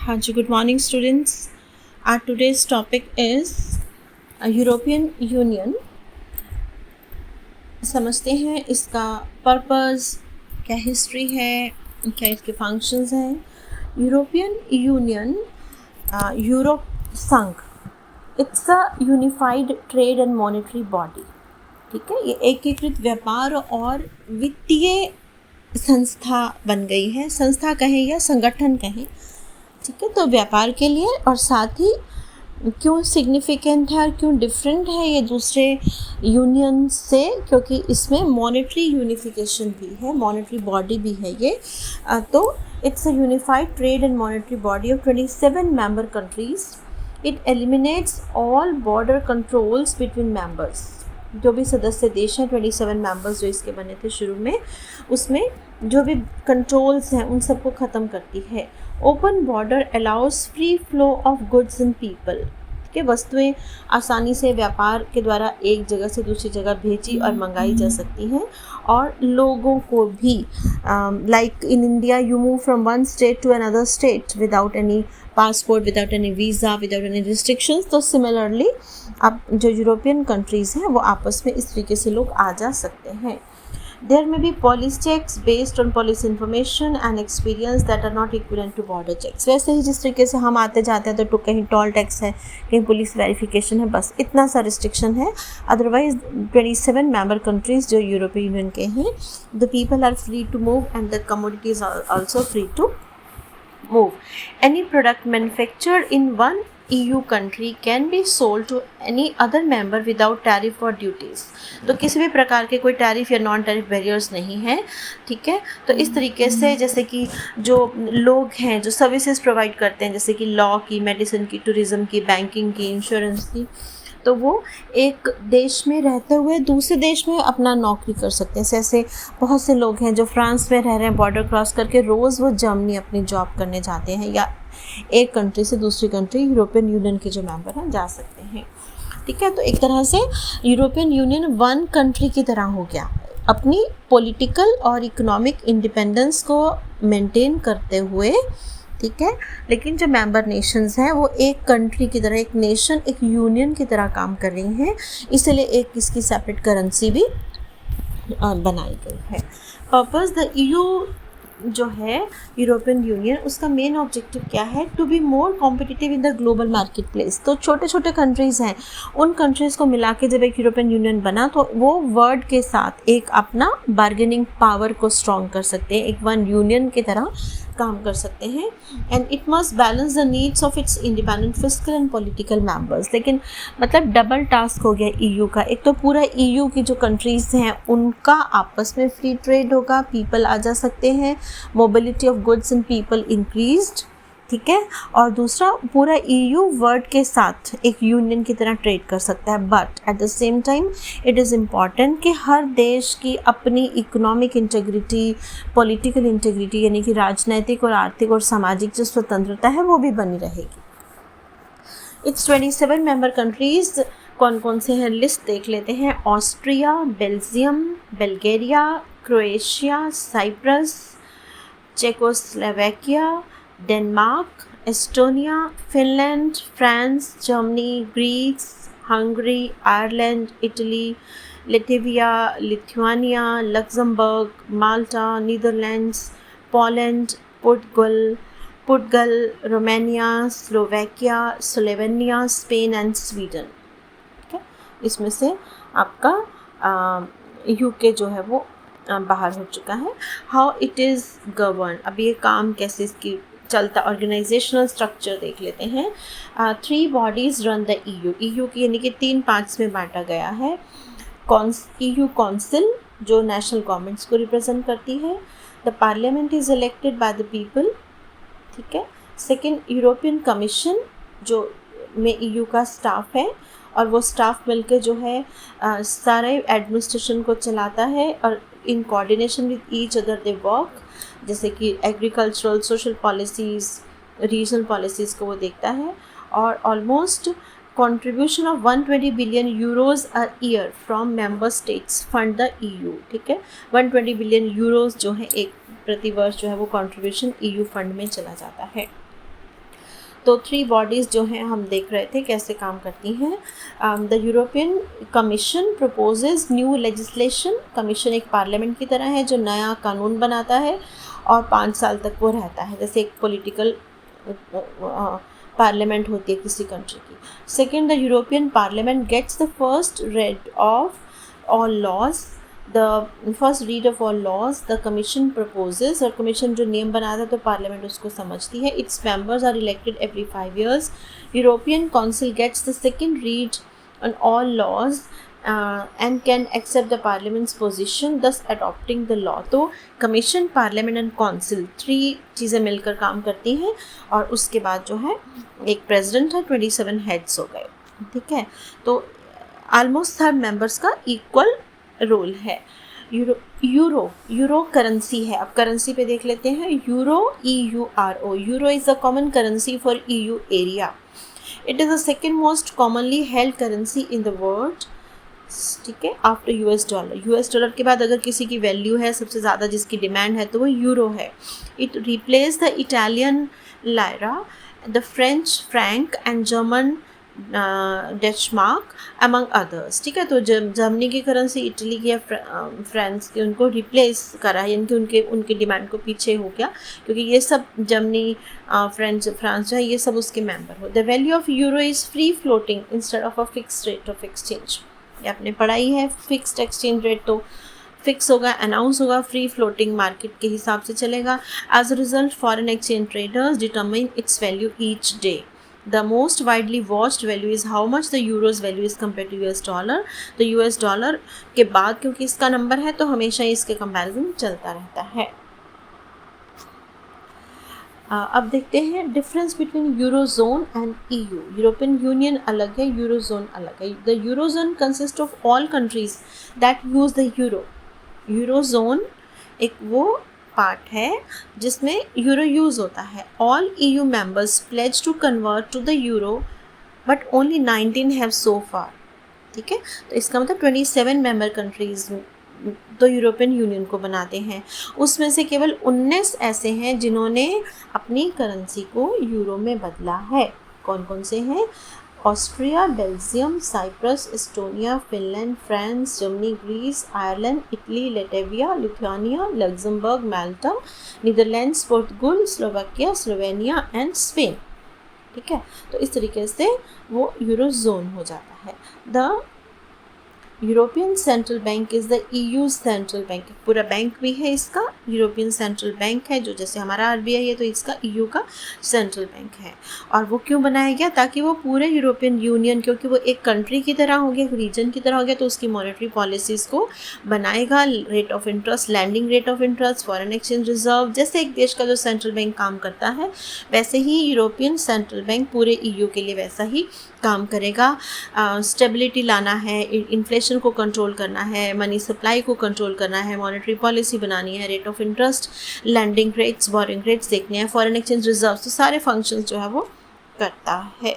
हाँ जी, good morning students. Are today's topic is European Union. समझते हैं इसका पर्पस, क्या हिस्ट्री है, क्या इसके फंक्शंस हैं। यूरोपियन यूनियन, यूरोप संघ, it's a unified trade and monetary body. ठीक है, ये एकीकृत व्यापार और वित्तीय संस्था बन गई है। संस्था कहें या संगठन कहें, ठीक है। तो व्यापार के लिए, और साथ ही क्यों सिग्निफिकेंट है और क्यों डिफरेंट है ये दूसरे यूनियन से, क्योंकि इसमें मॉनेटरी यूनिफिकेशन भी है, मॉनेटरी बॉडी भी है ये। तो it's a unified trade and monetary body of 27 member countries. It eliminates all border controls between members. जो भी सदस्य देश हैं, 27 मेंबर्स जो इसके बने थे शुरू में, उसमें जो भी कंट्रोल्स हैं उन सबको ख़त्म करती है। Open border allows free flow of goods and people, के वस्तुएं आसानी से व्यापार के द्वारा एक जगह से दूसरी जगह भेजी और मंगाई जा सकती हैं, और लोगों को भी like in India you move from one state to another state without any passport, without any visa, without any restrictions. तो सिमिलरली अब जो यूरोपियन कंट्रीज़ हैं वो आपस में इस तरीके से लोग आ जा सकते हैं। There may be police checks based on police information and experience that are not equivalent to border checks. वैसे ही जिस तरीके से हम आते जाते हैं तो कहीं टोल टैक्स है, कहीं पुलिस वेरिफिकेशन है, बस इतना सा रिस्ट्रिक्शन है। अदरवाइज 27 मेंबर कंट्रीज जो यूरोपियन यूनियन के हैं, the people are free to move and the commodities are also free to move. Any product manufactured in one EU country can be sold to any other member without tariff or duties. तो किसी भी प्रकार के कोई tariff या non tariff barriers नहीं है, ठीक है। तो इस तरीके से जैसे कि जो लोग हैं जो सर्विसेज प्रोवाइड करते हैं, जैसे कि लॉ की, मेडिसिन की, टूरिज़्म की, बैंकिंग की, इंश्योरेंस की, तो वो एक देश में रहते हुए दूसरे देश में अपना नौकरी कर सकते हैं। जैसे बहुत से लोग हैं जो फ्रांस में रह रहे हैं, बॉर्डर क्रॉस करके रोज़ वो जर्मनी अपनी जॉब करने जाते हैं, या एक कंट्री से दूसरी कंट्री यूरोपियन यूनियन के जो मेंबर हैं जा सकते हैं, ठीक है। तो एक तरह से यूरोपियन यूनियन वन कंट्री की तरह हो गया, अपनी पॉलिटिकल और इकोनॉमिक इंडिपेंडेंस को मेंटेन करते हुए, ठीक है। लेकिन जो मेंबर नेशंस हैं वो एक कंट्री की तरह, एक नेशन, एक यूनियन की तरह काम कर रही हैं, इसलिए एक इसकी सेपरेट करेंसी भी बनाई गई है। पर्पस, द EU जो है यूरोपियन यूनियन, उसका मेन ऑब्जेक्टिव क्या है? To be more competitive in the global marketplace. तो छोटे छोटे कंट्रीज़ हैं, उन कंट्रीज़ को मिला के जब एक यूरोपियन यूनियन बना तो वो वर्ल्ड के साथ एक अपना बार्गेनिंग पावर को स्ट्रॉन्ग कर सकते हैं, एक वन यूनियन की तरह काम कर सकते हैं। And it must balance the needs of its independent fiscal and political members. लेकिन मतलब डबल टास्क हो गया EU का। एक तो पूरा EU की जो कंट्रीज़ हैं उनका आपस में फ्री ट्रेड होगा, पीपल आ जा सकते हैं, mobility of goods and people increased, ठीक है। और दूसरा, पूरा EU वर्ल्ड के साथ एक यूनियन की तरह ट्रेड कर सकता है। But at the same time it is important कि हर देश की अपनी इकोनॉमिक इंटीग्रिटी, पॉलिटिकल इंटीग्रिटी, यानी कि राजनैतिक और आर्थिक और सामाजिक जो स्वतंत्रता है वो भी बनी रहेगी। इट्स 27 मेंबर कंट्रीज़ कौन कौन से हैं, लिस्ट देख लेते हैं। Austria, Belgium, Bulgaria, Croatia, Cyprus, Czechoslovakia, Denmark, Estonia, Finland, France, Germany, Greece, Hungary, Ireland, Italy, Lithuania, Lithuania, Luxembourg, Malta, Netherlands, Poland, पुर्तगाल, Romania, Slovakia, Slovenia, Spain and Sweden, ठीक है। इसमें से आपका UK जो है वो बाहर हो चुका है। हाउ इट इज़ गवर्न, अब ये काम कैसे इसकी चलता, ऑर्गेनाइजेशनल स्ट्रक्चर देख लेते हैं। 3 बॉडीज़ रन द EU की, यानी कि 3 पार्ट्स में बांटा गया है। EU काउंसिल जो नेशनल गवर्नमेंट्स को रिप्रेजेंट करती है। The parliament is elected by the people, ठीक है। सेकेंड, यूरोपियन कमीशन जो में EU का स्टाफ है, और वो स्टाफ मिलकर जो है सारे एडमिनिस्ट्रेशन को चलाता है, और in coordination with each other they work. जैसे कि agricultural, social policies, regional policies को वो देखता है। और almost contribution of 120 billion euros a year from member states fund the EU, ठीक है। 120 बिलियन यूरोज़ जो है एक प्रतिवर्ष जो है वो कंट्रीब्यूशन EU फंड में चला जाता है। तो 3 बॉडीज़ जो हैं हम देख रहे थे कैसे काम करती हैं। The European commission proposes new legislation. Commission एक पार्लियामेंट की तरह है जो नया कानून बनाता है और 5 साल तक वो रहता है, जैसे एक पॉलिटिकल पार्लियामेंट होती है किसी कंट्री की। Second, the European Parliament gets the first read of all laws. The first read of all laws the commission proposes, और कमीशन जो नियम बनाता है तो पार्लियामेंट उसको समझती है। Its members are elected every 5 years। European Council gets the second read on all laws and can accept the parliament's position thus adopting the law. तो कमीशन, पार्लियामेंट एंड काउंसिल 3 चीज़ें मिलकर काम करती हैं और उसके बाद जो है एक प्रेसिडेंट है, 27 हेड्स हो गए, ठीक है। तो ऑलमोस्ट हर मेंबर्स का इक्वल रोल है। यूरो करेंसी है। अब करेंसी पे देख लेते हैं। Euro, EURO, euro is the common currency for EU area. It is the second most commonly held currency in the world, ठीक है, after US dollar. US dollar के बाद अगर किसी की वैल्यू है सबसे ज़्यादा, जिसकी डिमांड है, तो वो यूरो है। It replace the Italian lira, the French franc and German deutschmark among others, ठीक है। तो जर्मनी की करेंसी इटली की या फ्रांस की उनको रिप्लेस करा है, यानी कि उनके डिमांड को पीछे हो गया, क्योंकि ये सब जर्मनी, फ्रांस जो है ये सब उसके मेंबर हो। The value of euro is free floating instead of a fix rate of exchange. ये आपने पढ़ाई है, फिक्स्ड एक्सचेंज रेट तो फिक्स होगा, अनाउंस होगा, फ्री फ्लोटिंग मार्केट के हिसाब से चलेगा। As a result foreign exchange traders determine its value each day. The most widely watched value is how much the euro's value is compared to US dollar। तो US dollar के बाद क्योंकि इसका number है तो हमेशा इसके कंपैरिजन चलता रहता है। अब देखते हैं difference between eurozone and EU। European Union अलग है, यूरोजोन अलग है। The eurozone consist of all countries that use the euro. यूरोजोन एक वो पार्ट है जिसमें यूरो यूज़ होता है। All EU members pledge to convert to the euro but only 19 have so far, ठीक है। तो इसका मतलब 27 मेंबर कंट्रीज़ तो यूरोपियन यूनियन को बनाते हैं, उसमें से केवल 19 ऐसे हैं जिन्होंने अपनी करेंसी को यूरो में बदला है। कौन कौन से हैं? Austria, Belgium, Cyprus, Estonia, Finland, France, Germany, Greece, Ireland, Italy, Latvia, Lithuania, Luxembourg, Malta, Netherlands, Portugal, Slovakia, Slovenia and Spain, ठीक है। तो इस तरीके से वो यूरोजोन हो जाता है। The European central bank is the EU central bank. पूरा बैंक भी है इसका, यूरोपियन सेंट्रल बैंक है, जो जैसे हमारा RBI है तो इसका EU का सेंट्रल बैंक है। और वो क्यों बनाया गया? ताकि वो पूरे यूरोपियन यूनियन, क्योंकि वो एक कंट्री की तरह हो गया, एक रीजन की तरह हो गया, तो उसकी मॉनेटरी पॉलिसीज़ को बनाएगा। Rate of interest, landing rate of interest, foreign exchange reserve, जैसे एक देश का जो सेंट्रल बैंक काम करता है वैसे ही यूरोपियन सेंट्रल बैंक पूरे EU के लिए वैसा ही काम करेगा। स्टेबिलिटी लाना है, इन्फ्लेशन को कंट्रोल करना है, मनी सप्लाई को कंट्रोल करना है, मॉनेटरी पॉलिसी बनानी है, rate of interest, landing rates, boring rates देखने हैं, फॉरेन एक्सचेंज रिजर्व्स, तो सारे फंक्शंस जो है वो करता है।